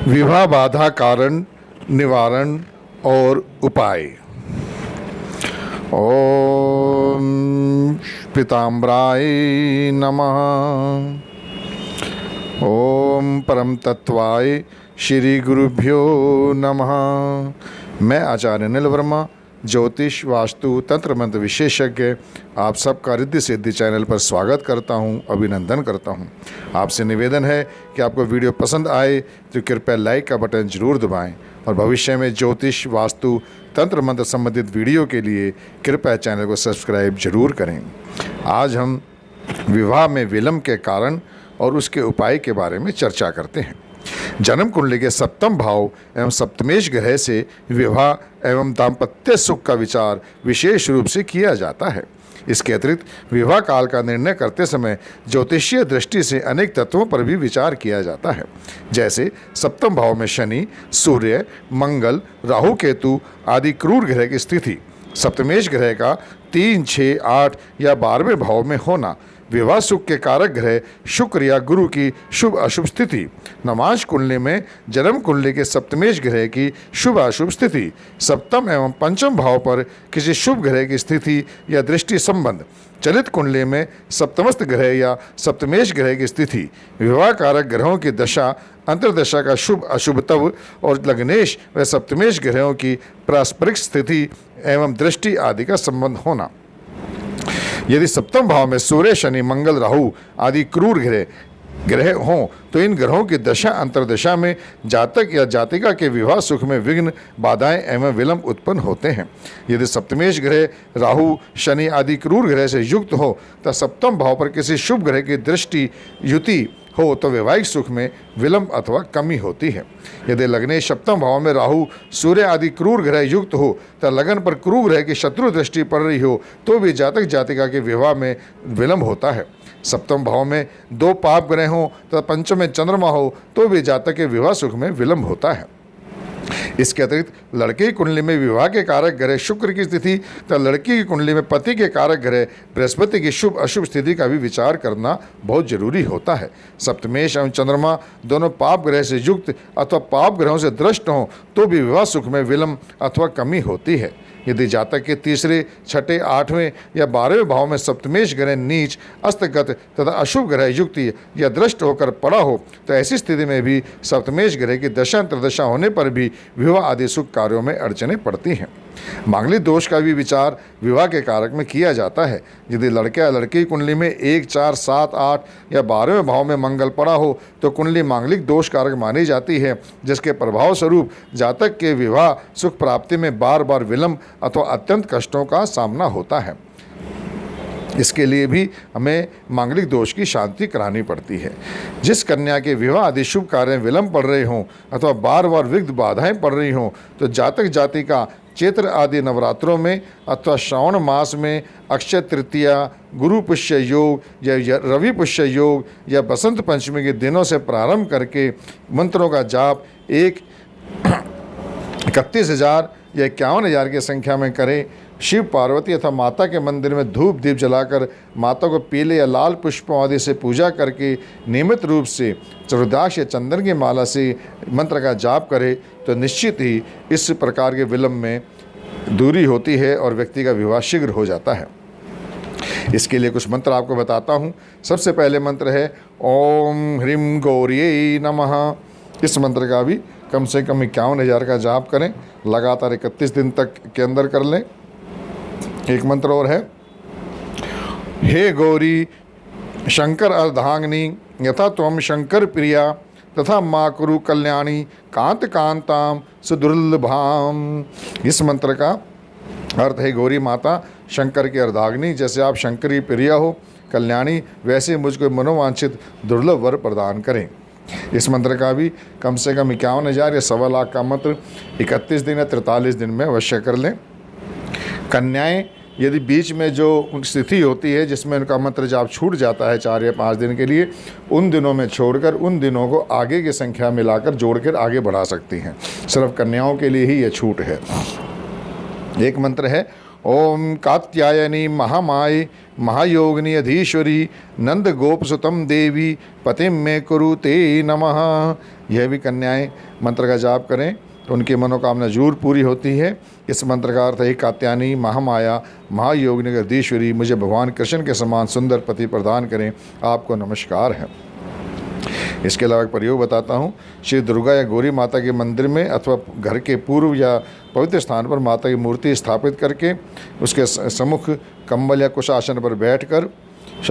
विवाह बाधा कारण निवारण और उपाय। ओम पीताम्बराय नमः। ओम परम तत्वाय श्री गुरुभ्यो नमः। मैं आचार्य अनिल वर्मा, ज्योतिष, वास्तु, तंत्र मंत्र विशेषज्ञ, आप सबका रिद्धि सिद्धि चैनल पर स्वागत करता हूं, अभिनंदन करता हूं। आपसे निवेदन है कि आपको वीडियो पसंद आए तो कृपया लाइक का बटन जरूर दबाएं और भविष्य में ज्योतिष, वास्तु, तंत्र मंत्र संबंधित वीडियो के लिए कृपया चैनल को सब्सक्राइब जरूर करें। आज हम विवाह में विलंब के कारण और उसके उपाय के बारे में चर्चा करते हैं। जन्म कुंडली के सप्तम भाव एवं सप्तमेश ग्रह से विवाह एवं दाम्पत्य सुख का विचार विशेष रूप से किया जाता है। इसके अतिरिक्त विवाह काल का निर्णय करते समय ज्योतिषीय दृष्टि से अनेक तत्वों पर भी विचार किया जाता है, जैसे सप्तम भाव में शनि, सूर्य, मंगल, राहु, केतु आदि क्रूर ग्रह की स्थिति, सप्तमेश ग्रह का 3, 6, 8 या 12वें भाव में होना, विवाह सुख के कारक ग्रह शुक्र या गुरु की शुभ अशुभ स्थिति, नवांश कुंडली में जन्म कुंडली के सप्तमेश ग्रह की शुभ अशुभ स्थिति, सप्तम एवं पंचम भाव पर किसी शुभ ग्रह की स्थिति या दृष्टि संबंध, चलित कुंडली में सप्तमस्थ ग्रह या सप्तमेश ग्रह की स्थिति, विवाह कारक ग्रहों की दशा अंतर्दशा का शुभ अशुभ तव और लग्नेश व सप्तमेश ग्रहों की पारस्परिक स्थिति एवं दृष्टि आदि का संबंध होना। यदि सप्तम भाव में सूर्य, शनि, मंगल, राहु आदि क्रूर ग्रह हों तो इन ग्रहों की दशा अंतर्दशा में जातक या जातिका के विवाह सुख में विघ्न, बाधाएं एवं विलंब उत्पन्न होते हैं। यदि सप्तमेश ग्रह राहु, शनि आदि क्रूर ग्रह से युक्त हो तो सप्तम भाव पर किसी शुभ ग्रह की दृष्टि युति हो तो वैवाहिक सुख में विलंब अथवा कमी होती है। यदि लग्नेश सप्तम भाव में राहु, सूर्य आदि क्रूर ग्रह युक्त हो तो लगन पर क्रूर ग्रह की शत्रु दृष्टि पड़ रही हो तो भी जातक जातिका के विवाह में विलंब होता है। सप्तम भाव में 2 पाप ग्रह हो तो पंचम में चंद्रमा हो तो भी जातक के विवाह सुख में विलंब होता है। इसके अतिरिक्त लड़के की कुंडली में विवाह के कारक ग्रह शुक्र की स्थिति तो लड़की की कुंडली में पति के कारक ग्रह बृहस्पति की शुभ अशुभ स्थिति का भी विचार करना बहुत जरूरी होता है। सप्तमेश एवं चंद्रमा दोनों पाप ग्रह से युक्त अथवा पाप ग्रहों से दृष्ट हों तो भी विवाह सुख में विलंब अथवा कमी होती है। यदि जातक के तीसरे, छठे, 8वें या 12वें भाव में सप्तमेश ग्रह नीच, अस्तगत तथा अशुभ ग्रह युक्त या दृष्ट होकर पड़ा हो तो ऐसी स्थिति में भी सप्तमेश ग्रह की दशा अंतर्दशा होने पर भी विवाह आदि सुख कार्यों में अड़चनें पड़ती हैं। मांगलिक दोष का भी विचार विवाह के कारक में किया जाता है। यदि लड़के या लड़की की कुंडली में 1, 4, 7, 8 या 12वें भाव में मंगल पड़ा हो तो कुंडली मांगलिक दोष कारक मानी जाती है, जिसके प्रभाव स्वरूप जातक के विवाह सुख प्राप्ति में बार बार विलंब अथवा अत्यंत कष्टों का सामना होता है। इसके लिए भी हमें मांगलिक दोष की शांति करानी पड़ती है। जिस कन्या के विवाह आदि शुभ कार्य विलंब पड़ रहे हों अथवा बार बार विघ्न बाधाएं पड़ रही हों तो जातक जातिका चैत्र आदि नवरात्रों में अथवा श्रावण मास में अक्षय तृतीया, गुरु पुष्य योग या रवि पुष्य योग या बसंत पंचमी के दिनों से प्रारंभ करके मंत्रों का जाप 31,000 या 51,000 की संख्या में करें। शिव, पार्वती अथवा माता के मंदिर में धूप दीप जलाकर माता को पीले या लाल पुष्पों आदि से पूजा करके नियमित रूप से रुद्राक्ष या चंदन की माला से मंत्र का जाप करे तो निश्चित ही इस प्रकार के विलंब में दूरी होती है और व्यक्ति का विवाह शीघ्र हो जाता है। इसके लिए कुछ मंत्र आपको बताता हूँ। सबसे पहले मंत्र है ओम ह्रीं गौरिये नमः। इस मंत्र का भी कम से कम 51,000 का जाप करें, लगातार 31 दिन तक के अंदर कर लें। एक मंत्र और है, हे गौरी शंकर अर्धांगिनी यथा त्वं शंकर प्रिया तथा माँ कुरु कल्याणी कांत कांताम सुदुर्लभाम। इस मंत्र का अर्थ है, गौरी माता शंकर की अर्धांगिनी, जैसे आप शंकरी प्रिया हो, कल्याणी वैसे मुझको मनोवांछित दुर्लभ वर प्रदान करें। इस मंत्र का भी कम से कम 51,000 या 1.25 लाख का मंत्र 31 दिन या 43 दिन में अवश्य कर लें। कन्याएं यदि बीच में जो स्थिति होती है जिसमें उनका मंत्र जाप छूट जाता है 4 या 5 दिन के लिए, उन दिनों में छोड़कर उन दिनों को आगे की संख्या मिलाकर जोड़कर आगे बढ़ा सकती हैं। सिर्फ कन्याओं के लिए ही यह छूट है। एक मंत्र है ओम कात्यायनी महामाये महायोगिनी अधीश्वरी नंद गोपसुतम देवी पतिम में कुरु ते नमः। यह भी कन्याएं मंत्र का जाप करें तो उनकी मनोकामना जरूर पूरी होती है। इस मंत्र का अर्थ है, कात्यायनी महामाया महायोगिनी अधीश्वरी, मुझे भगवान कृष्ण के समान सुंदर पति प्रदान करें, आपको नमस्कार है। इसके अलावा एक प्रयोग बताता हूँ। श्री दुर्गा या गौरी माता के मंदिर में अथवा घर के पूर्व या पवित्र स्थान पर माता की मूर्ति स्थापित करके उसके सम्मुख कंबल या कुछ आसन पर बैठकर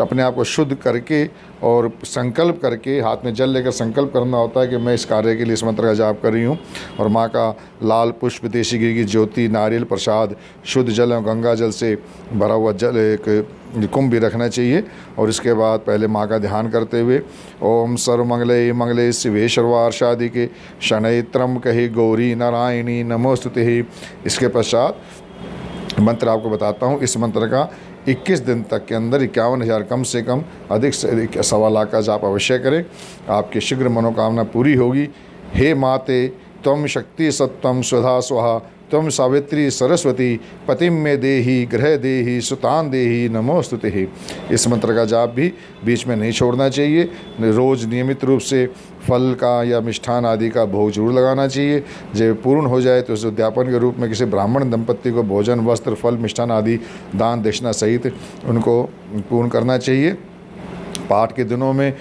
अपने आप को शुद्ध करके और संकल्प करके, हाथ में जल लेकर संकल्प करना होता है कि मैं इस कार्य के लिए इस मंत्र का जाप कर रही हूँ। और माँ का लाल पुष्प, देशी घी की ज्योति, नारियल प्रसाद, शुद्ध जल और गंगा जल से भरा हुआ जल एक कुंभ भी रखना चाहिए। और इसके बाद पहले माँ का ध्यान करते हुए ओम सर्वमंगले मंगले शिवे सर्वार्षादिके शनैत्रम कहे गौरी नारायणी नमोस्तुते। इसके पश्चात मंत्र आपको बताता हूँ। इस मंत्र का 21 दिन तक के अंदर 51,000 कम से कम, अधिक से अधिक 1.25 लाख का जाप अवश्य करें, आपकी शीघ्र मनोकामना पूरी होगी। हे माते त्वं शक्ति सत्वं स्वधा स्वाहा त्वं सावित्री सरस्वती पतिम में देही ग्रह देही सुतान देही नमोस्तुते। इस मंत्र का जाप भी बीच में नहीं छोड़ना चाहिए। रोज़ नियमित रूप से फल का या मिष्ठान आदि का भोग जरूर लगाना चाहिए। जब पूर्ण हो जाए तो उस उद्यापन के रूप में किसी ब्राह्मण दंपत्ति को भोजन, वस्त्र, फल, मिष्ठान आदि दान दक्षिणा सहित उनको पूर्ण करना चाहिए। पाठ के दिनों में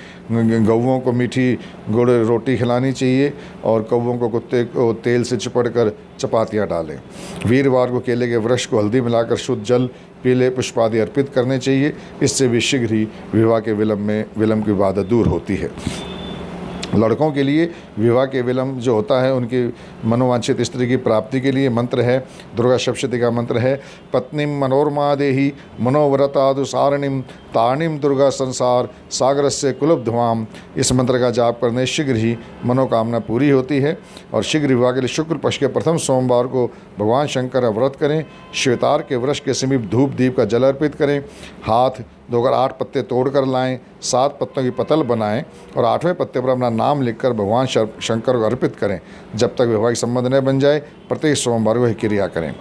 गौओं को मीठी गुड़ रोटी खिलानी चाहिए और कौओं को कुत्ते को तेल से चिपड़ कर चपातियाँ डालें। वीरवार को केले के वृक्ष को हल्दी मिलाकर शुद्ध जल, पीले पुष्प आदि अर्पित करने चाहिए। इससे भी शीघ्र ही विवाह के विलम्ब की बाधा दूर होती है। लड़कों के लिए विवाह के विलम्ब जो होता है, उनकी मनोवांछित स्त्री की प्राप्ति के लिए मंत्र है, दुर्गा सप्तशती का मंत्र है, पत्नीम मनोरमा देही मनोव्रतादुसारणिम तारणिम दुर्गा संसार सागरस्य कुलब्ध्वाम। इस मंत्र का जाप करने शीघ्र ही मनोकामना पूरी होती है। और शीघ्र विवाह के लिए शुक्ल पक्ष के प्रथम सोमवार को भगवान शंकर का व्रत करें। श्वेतार के वृक्ष के समीप धूप दीप का जल अर्पित करें। हाथ धोकर 8 पत्ते तोड़कर लाएं, 7 पत्तों की पतल बनाएं और 8वें पत्ते पर अपना नाम लिखकर भगवान शंकर को अर्पित करें। जब तक वैवाहिक संबंध न बन जाए प्रत्येक सोमवार को यह क्रिया करें।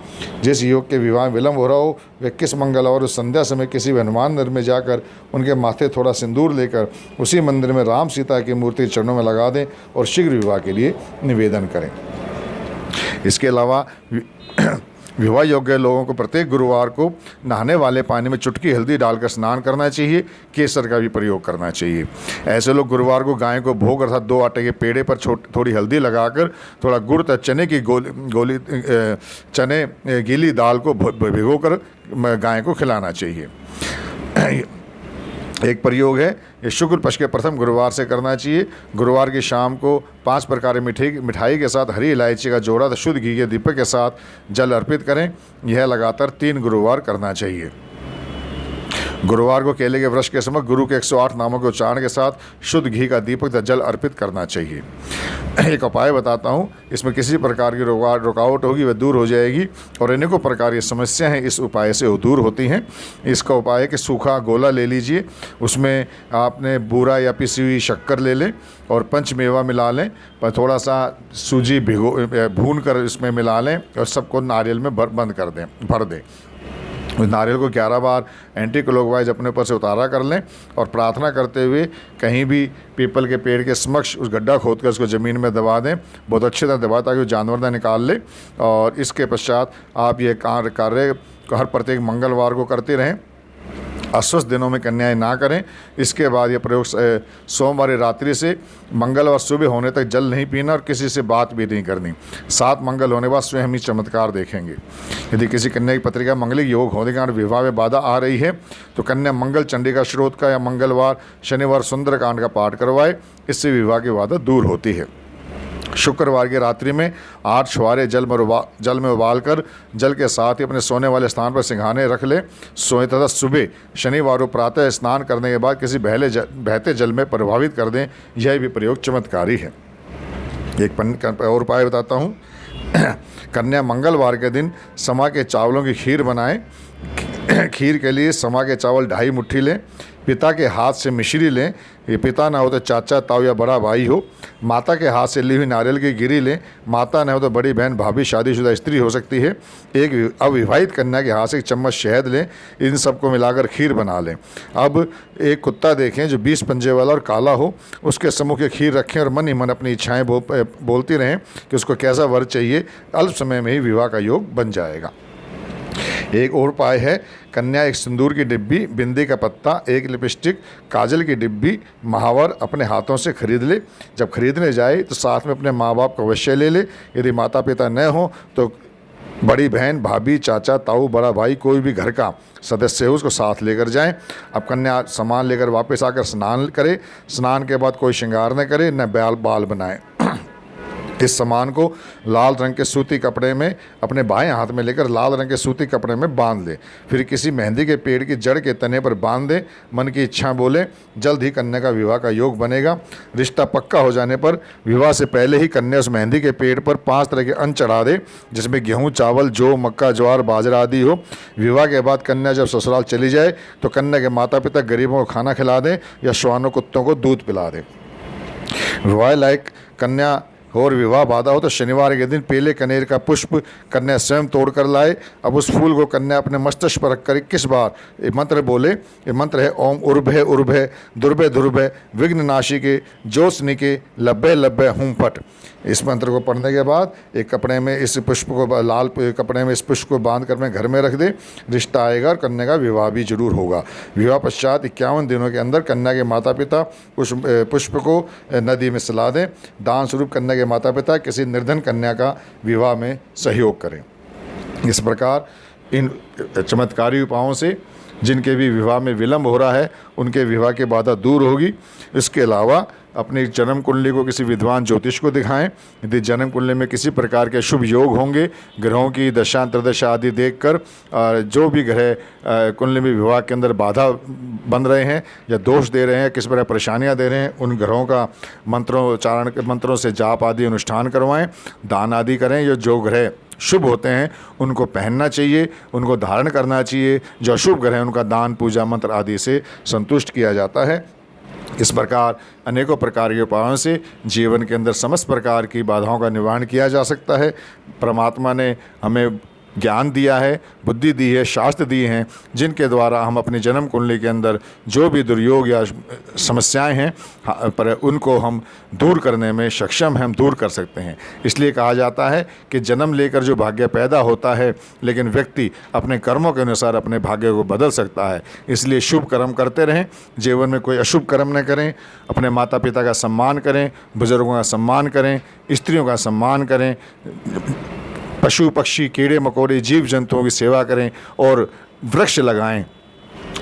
जिस युवक के विवाह में विलम्ब हो रहा हो वे किस मंगलवार संध्या समय किसी भी हनुमान मंदिर में जाकर उनके माथे थोड़ा सिंदूर लेकर उसी मंदिर में राम सीता की मूर्ति चरणों में लगा दें और शीघ्र विवाह के लिए निवेदन करें। इसके अलावा विवाह योग्य लोगों को प्रत्येक गुरुवार को नहाने वाले पानी में चुटकी हल्दी डालकर स्नान करना चाहिए। केसर का भी प्रयोग करना चाहिए। ऐसे लोग गुरुवार को गाय को भोग अर्थात 2 आटे के पेड़े पर थोड़ी हल्दी लगाकर थोड़ा गुड़ तथा चने की गीली दाल को भिगोकर गाय को खिलाना चाहिए। एक प्रयोग है, ये शुक्ल पक्ष के प्रथम गुरुवार से करना चाहिए। गुरुवार की शाम को 5 प्रकार की मिठाई के साथ हरी इलायची का जोड़ा तथा शुद्ध घी के दीपक के साथ जल अर्पित करें। यह लगातार 3 गुरुवार करना चाहिए। गुरुवार को केले के वृक्ष के समक्ष गुरु के 108 नामों के उच्चारण के साथ शुद्ध घी का दीपक तथा जल अर्पित करना चाहिए। एक उपाय बताता हूँ, इसमें किसी प्रकार की रुकावट होगी वह दूर हो जाएगी और अनेकों प्रकार की समस्याएं हैं इस उपाय से दूर होती हैं। इसका उपाय है कि सूखा गोला ले लीजिए, उसमें आपने बूरा या पिसी हुई शक्कर ले लें और पंचमेवा मिला लें, पर थोड़ा सा सूजी भून कर इसमें मिला लें और सबको नारियल में भर दें। उस नारियल को 11 बार एंटी क्लॉकवाइज अपने ऊपर से उतारा कर लें और प्रार्थना करते हुए कहीं भी पीपल के पेड़ के समक्ष उस गड्ढा खोद कर उसको ज़मीन में दबा दें, बहुत अच्छी तरह दबा ताकि वो जानवर ना निकाल ले। और इसके पश्चात आप ये कार्य हर प्रत्येक मंगलवार को करते रहें। अस्वस्थ दिनों में कन्याएं ना करें। इसके बाद यह प्रयोग सोमवार रात्रि से मंगलवार सुबह होने तक जल नहीं पीना और किसी से बात भी नहीं करनी। 7 मंगल होने बाद स्वयं ही चमत्कार देखेंगे। यदि किसी कन्या की पत्रिका मंगलिक योग होने के कारण विवाह में बाधा आ रही है तो कन्या मंगल चंडिका स्रोत का या मंगलवार शनिवार सुंदरकांड का पाठ करवाए, इससे विवाह की बाधा दूर होती है। शुक्रवार की रात्रि में 8 छुहारे जल में उबालकर जल के साथ ही अपने सोने वाले स्थान पर सिंघाने रख लें। सोए तथा सुबह शनिवार को प्रातः स्नान करने के बाद किसी बहते जल में प्रभावित कर दें। यह भी प्रयोग चमत्कारी है। एक और उपाय बताता हूँ। कन्या मंगलवार के दिन समा के चावलों की खीर बनाएं। खीर के लिए समा के चावल 2.5 मुट्ठी लें। पिता के हाथ से मिश्री लें, ये पिता ना हो तो चाचा, ताऊ या बड़ा भाई हो। माता के हाथ से ली हुई नारियल की गिरी लें। माता ना हो तो बड़ी बहन, भाभी, शादीशुदा स्त्री हो सकती है। एक अविवाहित कन्या के हाथ से 1 चम्मच शहद लें। इन सबको मिलाकर खीर बना लें। अब एक कुत्ता देखें जो 20 पंजे वाला और काला हो, उसके सम्मुख खीर रखें और मन ही मन अपनी इच्छाएँ बोलती रहें कि उसको कैसा वर चाहिए। अल्प समय में ही विवाह का योग बन जाएगा। एक और उपाय है, कन्या 1 सिंदूर की डिब्बी, बिंदी का पत्ता, 1 लिपस्टिक, काजल की डिब्बी, महावर अपने हाथों से खरीद ले। जब खरीदने जाए तो साथ में अपने माँ बाप को अवश्य ले ले। यदि माता पिता न हो तो बड़ी बहन, भाभी, चाचा, ताऊ, बड़ा भाई, कोई भी घर का सदस्य हो उसको साथ लेकर जाएं। अब कन्या सामान लेकर वापस आकर स्नान करे। स्नान के बाद कोई श्रृंगार न करे, न बाल बनाए। इस सामान को लाल रंग के सूती कपड़े में अपने बाएं हाथ में लेकर लाल रंग के सूती कपड़े में बांध ले। फिर किसी मेहंदी के पेड़ की जड़ के तने पर बांध दे। मन की इच्छा बोले। जल्द ही कन्या का विवाह का योग बनेगा। रिश्ता पक्का हो जाने पर विवाह से पहले ही कन्या उस मेहंदी के पेड़ पर 5 तरह के अन्न चढ़ा दे, जिसमें गेहूँ, चावल, जौ, मक्का, ज्वार, बाजरा आदि हो। विवाह के बाद कन्या जब ससुराल चली जाए तो कन्या के माता पिता गरीबों को खाना खिला दें या श्वानों कुत्तों को दूध पिला दें। विवाह लायक कन्या और विवाह बाधा हो तो शनिवार के दिन पीले कनेर का पुष्प कन्या स्वयं तोड़ कर लाए। अब उस फूल को कन्या अपने मस्तिष्क पर रखकर 21 बार ये मंत्र बोले। ये मंत्र है ओम उर्भे उर्भे दुर्भे दुर्भे विघ्ननाशिके ज्योत्स्निके लब्बे लब्बे हुम फट। इस मंत्र को पढ़ने के बाद एक कपड़े में इस पुष्प को, लाल कपड़े में इस पुष्प को बांध कर अपने घर में रख दे। रिश्ता आएगा और कन्या का विवाह भी जरूर होगा। विवाह पश्चात 51 दिनों के अंदर कन्या के माता पिता उस पुष्प को नदी में सला दें। दान स्वरूप कन्या के माता पिता किसी निर्धन कन्या का विवाह में सहयोग करें। इस प्रकार इन चमत्कारी उपायों से जिनके भी विवाह में विलंब हो रहा है उनके विवाह की बाधा दूर होगी। इसके अलावा अपनी जन्म कुंडली को किसी विद्वान ज्योतिष को दिखाएं। यदि जन्म कुंडली में किसी प्रकार के शुभ योग होंगे, ग्रहों की दशा अंतर्दशा आदि देखकर जो भी ग्रह कुंडली में विवाह के अंदर बाधा बन रहे हैं या दोष दे रहे हैं, किस प्रकार परेशानियां दे रहे हैं, उन ग्रहों का मंत्रों से जाप आदि अनुष्ठान करवाएं, दान आदि करें। जो ग्रह शुभ होते हैं उनको पहनना चाहिए, उनको धारण करना चाहिए। जो अशुभ ग्रह हैं उनका दान, पूजा, मंत्र आदि से संतुष्ट किया जाता है। इस प्रकार अनेकों प्रकार के उपायों से जीवन के अंदर समस्त प्रकार की बाधाओं का निवारण किया जा सकता है। परमात्मा ने हमें ज्ञान दिया है, बुद्धि दी है, शास्त्र दिए हैं, जिनके द्वारा हम अपनी जन्म कुंडली के अंदर जो भी दुर्योग या समस्याएं हैं पर उनको हम दूर करने में सक्षम हैं, हम दूर कर सकते हैं। इसलिए कहा जाता है कि जन्म लेकर जो भाग्य पैदा होता है, लेकिन व्यक्ति अपने कर्मों के अनुसार अपने भाग्य को बदल सकता है। इसलिए शुभ कर्म करते रहें, जीवन में कोई अशुभ कर्म न करें, अपने माता पिता का सम्मान करें, बुजुर्गों का सम्मान करें, स्त्रियों का सम्मान करें, पशु पक्षी, कीड़े मकोड़े, जीव जंतुओं की सेवा करें और वृक्ष लगाएं,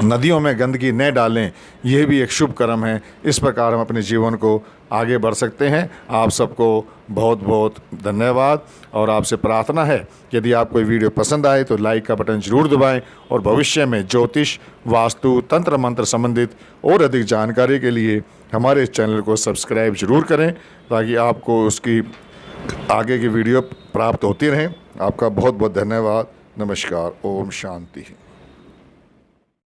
नदियों में गंदगी न डालें। यह भी एक शुभ कर्म है। इस प्रकार हम अपने जीवन को आगे बढ़ सकते हैं। आप सबको बहुत बहुत धन्यवाद और आपसे प्रार्थना है यदि आपको वीडियो पसंद आए तो लाइक का बटन जरूर दबाएं और भविष्य में ज्योतिष, वास्तु, तंत्र मंत्र संबंधित और अधिक जानकारी के लिए हमारे इस चैनल को सब्सक्राइब जरूर करें ताकि आपको उसकी आगे की वीडियो प्राप्त होती रहें। आपका बहुत बहुत धन्यवाद। नमस्कार। ओम शांति।